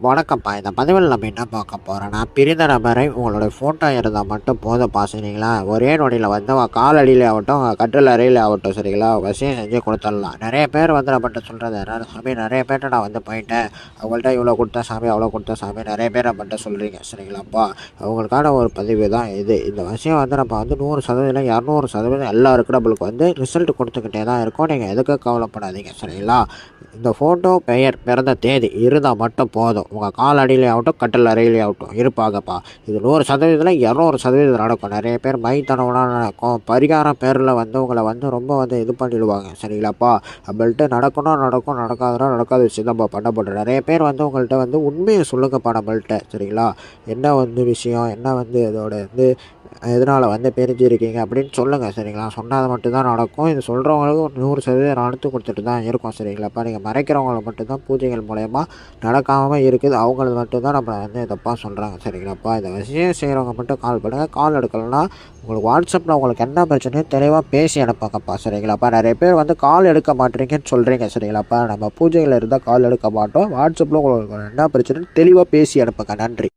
வணக்கம்ப்பா. இந்த பதிவில் நம்ம என்ன பார்க்க போறோம்னா, பிரிந்த நபரை உங்களுடைய ஃபோட்டோ இருந்தா மட்டும் போதும்ப்பா சரிங்களா? ஒரே நொடியில வந்து உங்க காலடியிலே ஆகட்டும், உங்க கட்டில் அறையிலே ஆகட்டும் சரிங்களா? வசியம் செஞ்சு குடுத்துடலாம். நெறைய பேர் வந்து நம்மட்ட சொல்றது என்னன்னா, "சாமி நெறைய பேர்ட்ட நான் வந்து போயிட்டேன். அவங்கள்ட்ட இவ்வளோ குடுத்தேன் சாமி, அவ்வளோ குடுத்தேன் சாமி." நெறைய பேர் நம்மட்ட சொல்றீங்க சரிங்களாப்பா? அவங்களுக்கான ஒரு பதிவு தான் இது. இந்த விஷயம் வந்து நம்ம வந்து 100% 200% எல்லாருக்கும் நம்மளுக்கு வந்து ரிசல்ட் குடுத்துக்கிட்டே தான் இருக்கும். நீங்க எதுக்கும் கவலைப்படாதீங்க சரிங்களா? இந்த ஃபோட்டோ, பெயர், பிறந்த தேதி இருந்தா மட்டும் போதும். உங்க காலடியிலே ஆகட்டும், கட்டில் அறையிலே ஆகட்டும் இருப்பாங்கப்பா. இது 100%ல 200% நடக்கும். நெறைய பேர் மைத்தனம்லாம் நடக்கும். பரிகாரம் பேர்ல வந்து உங்கள வந்து ரொம்ப வந்து இது பண்ணிடுவாங்க. சரிங்களாப்பா? நம்மள்ட்ட நடக்கும்னா நடக்கும், நடக்காதுன்னா நடக்காத விஷயம் தான் பண்ண போறோம். நெறைய பேர் வந்து உங்கள்ட்ட வந்து உண்மைய சொல்லுங்கப்பா நம்மள்ட்ட. சரிங்களா? என்ன வந்து விஷயம்? என்ன வந்து இதோட வந்து எதனால வந்து பிரிஞ்சிருக்கீங்க அப்படின்னு சொல்லுங்க. சரிங்களா? சொன்னா அது மட்டும் தான் நடக்கும். இது சொல்றவங்களுக்கு ஒரு 100% நடத்தி குடுத்துட்டு தான் இருக்கோம். சரிங்களாப்பா? நீங்க மறைக்கிறவங்கள மட்டும் தான் பூஜைகள் மூலியமா நடக்காம இருக்குது. அவங்கள மட்டும் தான் நம்மள வந்து தப்பா சொல்றாங்க. சரிங்களாப்பா? இந்த விஷயம் செய்றவங்க மட்டும் கால் பண்ணுங்க. கால் எடுக்கலன்னா, உங்களுக்கு WhatsAppல உங்களுக்கு என்ன பிரச்சனையோ தெளிவா பேசி அனுப்புங்கப்பா. சரிங்களாப்பா? நெறைய பேர் வந்து கால் எடுக்க மாட்றீங்கன்னு சொல்றீங்க. சரிங்களாப்பா? நம்ம பூஜைகள் இருந்தா கால் எடுக்க மாட்டோம். WhatsAppல உங்களுக்கு என்ன பிரச்சனைன்னு தெளிவா பேசி அனுப்புங்க. நன்றி.